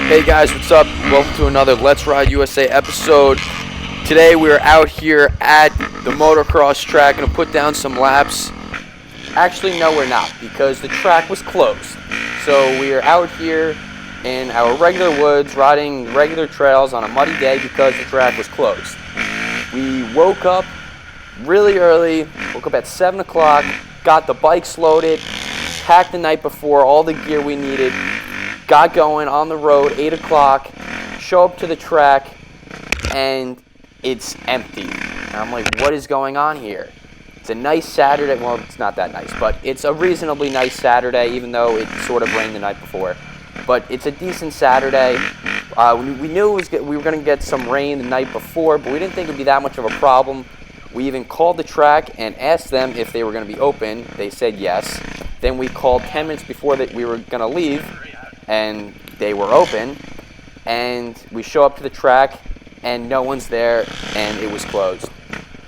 Hey guys, what's up? Welcome to another Let's Ride USA episode. Today we are out here at the motocross track. Going to put down some laps. Actually, no, we're not, because the track was closed. So we are out here in our regular woods, riding regular trails on a muddy day because the track was closed. We woke up really early, woke up at 7 o'clock, got the bikes loaded, packed the night before, all the gear we needed, got going on the road, 8 o'clock, show up to the track, and it's empty. And I'm like, what is going on here? It's a nice Saturday. Well, it's not that nice, but it's a reasonably nice Saturday, even though it sort of rained the night before. But it's a decent Saturday. We knew we were going to get some rain the night before, but we didn't think it would be that much of a problem. We even called the track and asked them if they were going to be open. They said yes. Then we called 10 minutes before that we were going to leave, and they were open. And we show up to the track, and no one's there, and it was closed.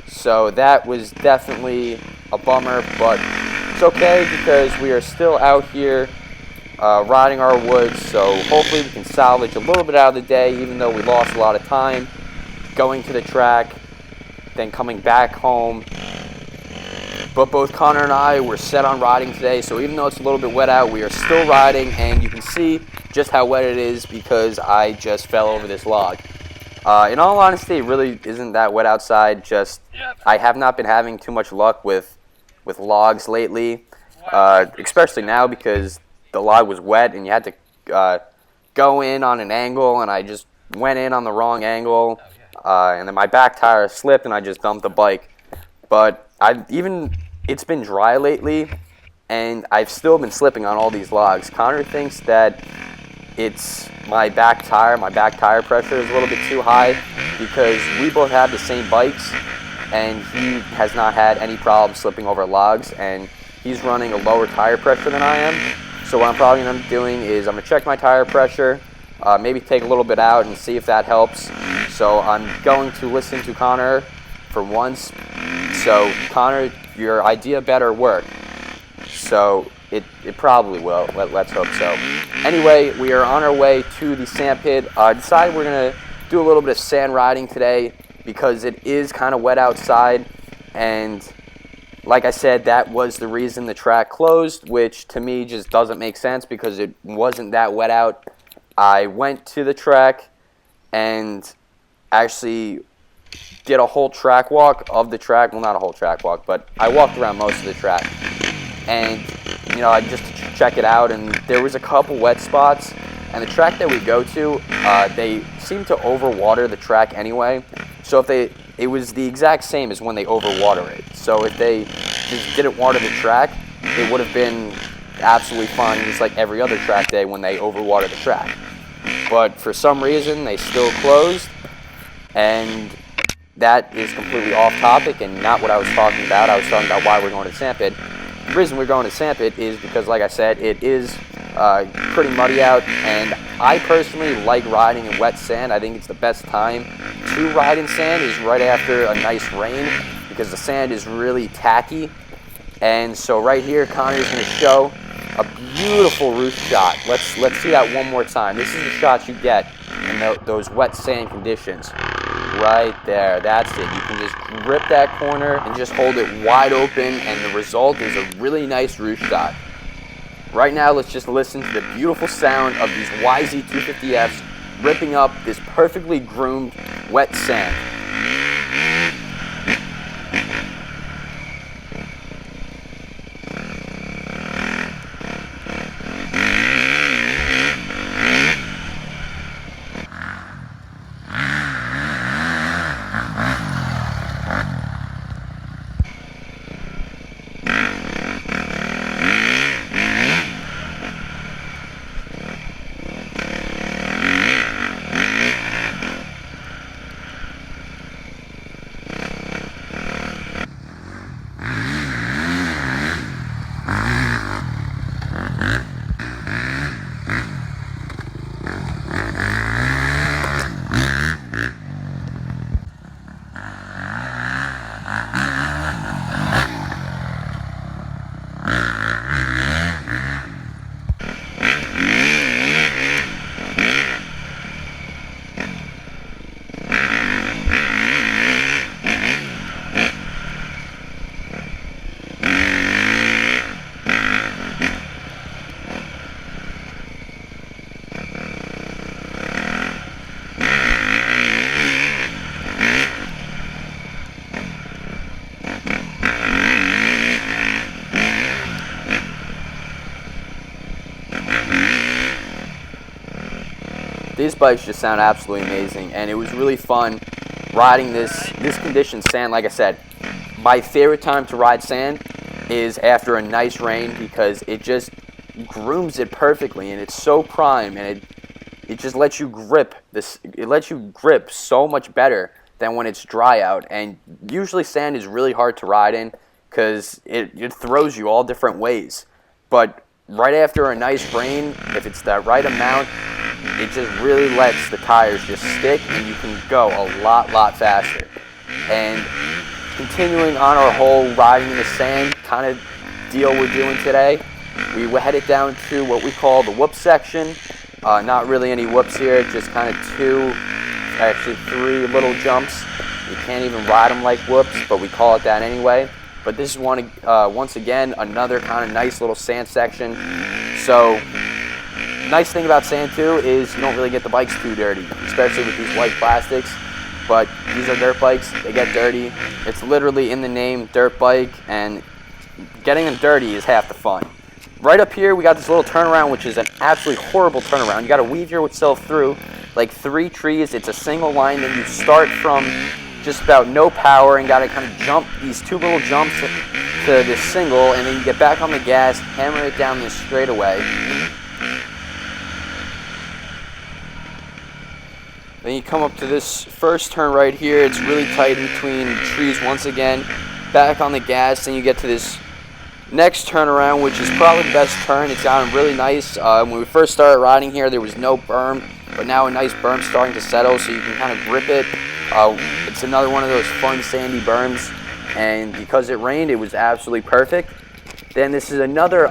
So that was definitely a bummer, but it's okay because we are still out here riding our woods, so hopefully we can salvage a little bit out of the day, even though we lost a lot of time going to the track, then coming back home. But both Connor and I were set on riding today, so even though it's a little bit wet out, we are still riding, and you can see just how wet it is because I just fell over this log. In all honesty, it really isn't that wet outside, just I have not been having too much luck with logs lately, especially now because the log was wet and you had to go in on an angle, and I just went in on the wrong angle, and then my back tire slipped and I just dumped the bike. But it's been dry lately, and I've still been slipping on all these logs. Connor thinks that it's my back tire pressure is a little bit too high because we both have the same bikes, and he has not had any problem slipping over logs, and he's running a lower tire pressure than I am. So what I'm probably going to be doing is I'm going to check my tire pressure, maybe take a little bit out and see if that helps. So I'm going to listen to Connor for once. So Connor, your idea better work. So it probably will. Let's hope so. Anyway, we are on our way to the sand pit. Decided we're going to do a little bit of sand riding today because it is kind of wet outside, and like I said, that was the reason the track closed, which to me just doesn't make sense because it wasn't that wet out. I went to the track and actually did a whole track walk of the track. Well, not a whole track walk, but I walked around most of the track. And, I just check it out, and there was a couple wet spots. And the track that we go to, they seem to overwater the track anyway. So it was the exact same as when they overwater it. So if they just didn't water the track, it would have been absolutely fine, just like every other track day when they overwater the track. But for some reason, they still closed, and that is completely off topic and not what I was talking about. I was talking about why we're going to sand pit. The reason we're going to sand pit is because, like I said, it is pretty muddy out, and I personally like riding in wet sand. I think it's the best time to ride in sand is right after a nice rain because the sand is really tacky. And so right here, Connor's going to show a beautiful roof shot. Let's see that one more time. This is the shot you get in those wet sand conditions. Right there, that's it. You can just grip that corner and just hold it wide open, and the result is a really nice roof shot. Right now, let's just listen to the beautiful sound of these YZ250Fs ripping up this perfectly groomed wet sand. these bikes just sound absolutely amazing, and it was really fun riding this condition sand. Like I said, my favorite time to ride sand is after a nice rain, because it just grooms it perfectly, and it's so prime, and it just lets you grip this. It lets you grip so much better than when it's dry out. And usually sand is really hard to ride in because it throws you all different ways. But right after a nice rain, if it's that right amount, it just really lets the tires just stick, and you can go a lot faster. And continuing on our whole riding in the sand kind of deal we're doing today, we headed down to what we call the whoop section. Not really any whoops here, just kind of three little jumps. You can't even ride them like whoops, but we call it that anyway. But this is once again another kind of nice little sand section. So nice thing about sand too is you don't really get the bikes too dirty, especially with these white plastics. But these are dirt bikes, they get dirty. It's literally in the name, dirt bike, and getting them dirty is half the fun. Right up here, we got this little turnaround, which is an absolutely horrible turnaround. You got to weave yourself through like 3 trees. It's a single line, then you start from just about no power and got to kind of jump these 2 little jumps to this single, and then you get back on the gas, hammer it down this straightaway. Then you come up to this first turn right here. It's really tight in between trees once again. Back on the gas, then you get to this next turnaround, which is probably the best turn. It's gotten really nice. When we first started riding here, there was no berm, but now a nice berm starting to settle, so you can kind of grip it. It's another one of those fun sandy berms, and because it rained, it was absolutely perfect. Then this is another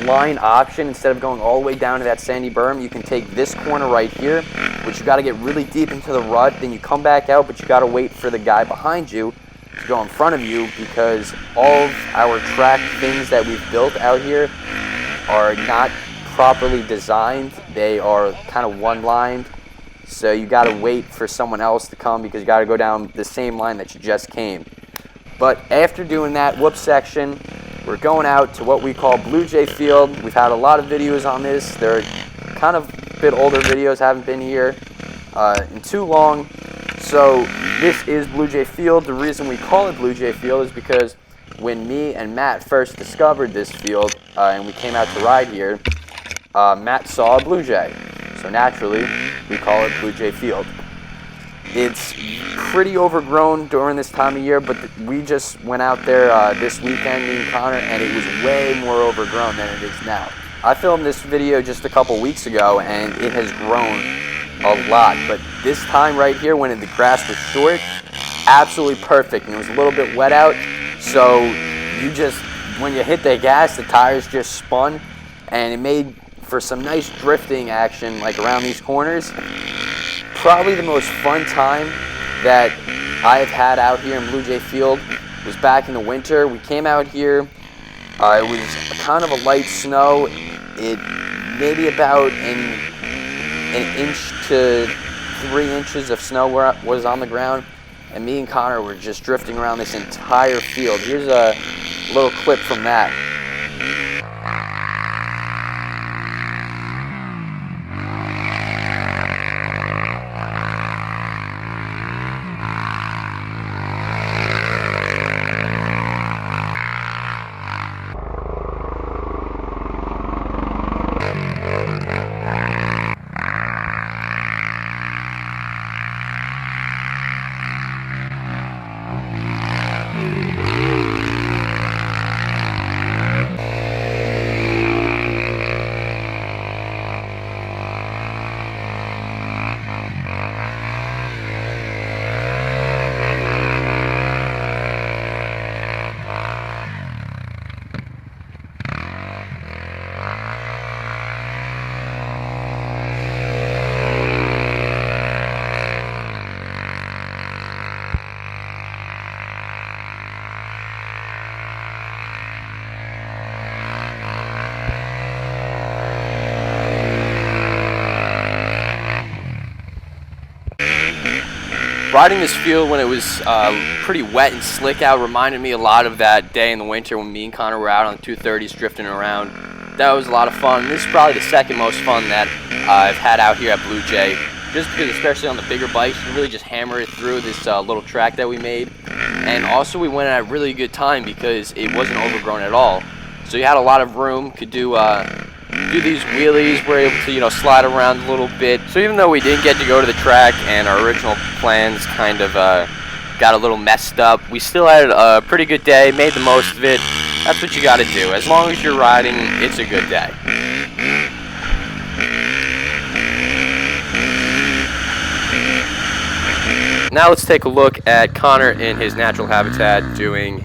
line option. Instead of going all the way down to that sandy berm, you can take this corner right here, which you got to get really deep into the rut. Then you come back out, but you got to wait for the guy behind you to go in front of you, because all of our track things that we've built out here are not properly designed. They are kind of one-lined, so you got to wait for someone else to come, because you got to go down the same line that you just came. But after doing that whoop section, we're going out to what we call Blue Jay Field. We've had a lot of videos on this. They're kind of a bit older videos, haven't been here in too long. So this is Blue Jay Field. The reason we call it Blue Jay Field is because when me and Matt first discovered this field and we came out to ride here, Matt saw a blue jay. So naturally, we call it Blue Jay Field. It's pretty overgrown during this time of year, but we just went out there this weekend, me and Connor, and it was way more overgrown than it is now. I filmed this video just a couple weeks ago, and it has grown a lot, but this time right here when the grass was short, absolutely perfect, and it was a little bit wet out, so you just, when you hit the gas, the tires just spun, and it made for some nice drifting action like around these corners. Probably the most fun time that I have had out here in Blue Jay Field was back in the winter. We came out here, it was kind of a light snow, it maybe about an inch to 3 inches of snow was on the ground, and me and Connor were just drifting around this entire field. Here's a little clip from that. Riding this field when it was pretty wet and slick out reminded me a lot of that day in the winter when me and Connor were out on the 230s drifting around. that was a lot of fun. This is probably the second most fun that I've had out here at Blue Jay. Just because, especially on the bigger bikes, you really just hammer it through this little track that we made. And also we went at a really good time because it wasn't overgrown at all. So you had a lot of room, could do these wheelies, we're able to, you know, slide around a little bit. So even though we didn't get to go to the track and our original plans kind of got a little messed up, we still had a pretty good day, made the most of it. That's what you got to do. As long as you're riding, it's a good day. Now let's take a look at Connor in his natural habitat doing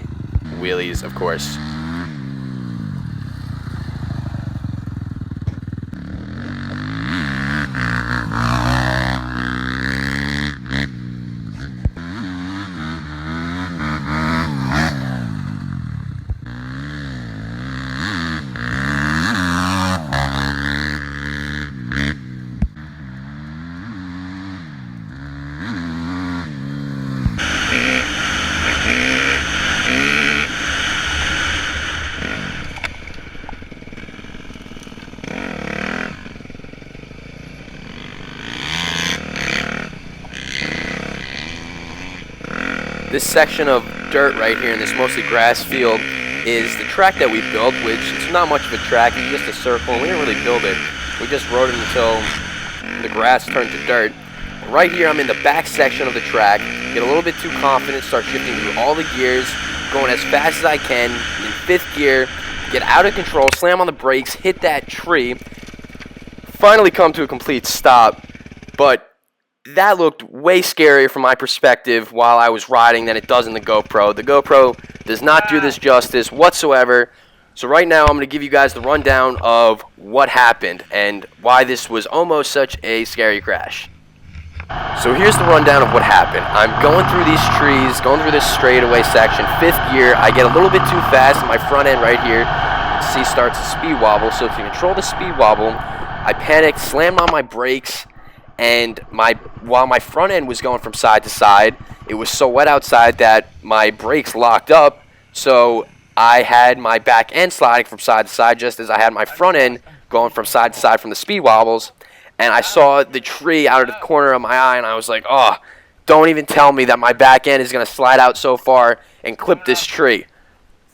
wheelies, of course. This section of dirt right here in this mostly grass field is the track that we built, which it's not much of a track, it's just a circle. We didn't really build it. We just rode it until the grass turned to dirt. Right here I'm in the back section of the track, get a little bit too confident, start shifting through all the gears, going as fast as I can, in 5th gear, get out of control, slam on the brakes, hit that tree, finally come to a complete stop, but that looked way scarier from my perspective while I was riding than it does in the GoPro. The GoPro does not do this justice whatsoever. So right now I'm going to give you guys the rundown of what happened and why this was almost such a scary crash. So here's the rundown of what happened. I'm going through these trees, going through this straightaway section, 5th gear. I get a little bit too fast, and my front end right here, see, starts to speed wobble. So to control the speed wobble, I panicked, slammed on my brakes, and while my front end was going from side to side, it was so wet outside that my brakes locked up, so I had my back end sliding from side to side just as I had my front end going from side to side from the speed wobbles, and I saw the tree out of the corner of my eye, and I was like, oh, don't even tell me that my back end is going to slide out so far and clip this tree.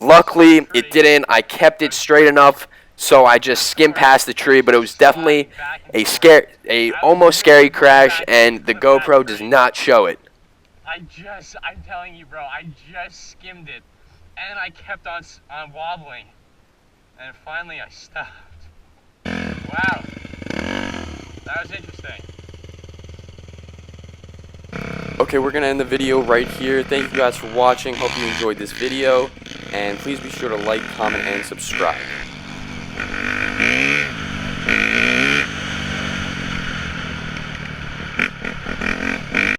Luckily, it didn't. I kept it straight enough, so I just skimmed past the tree, but it was definitely a almost scary crash, and the GoPro does not show it. I'm telling you, bro, I just skimmed it, and I kept on wobbling, and finally I stopped. Wow, that was interesting. Okay, we're going to end the video right here. Thank you guys for watching. Hope you enjoyed this video, and please be sure to like, comment, and subscribe.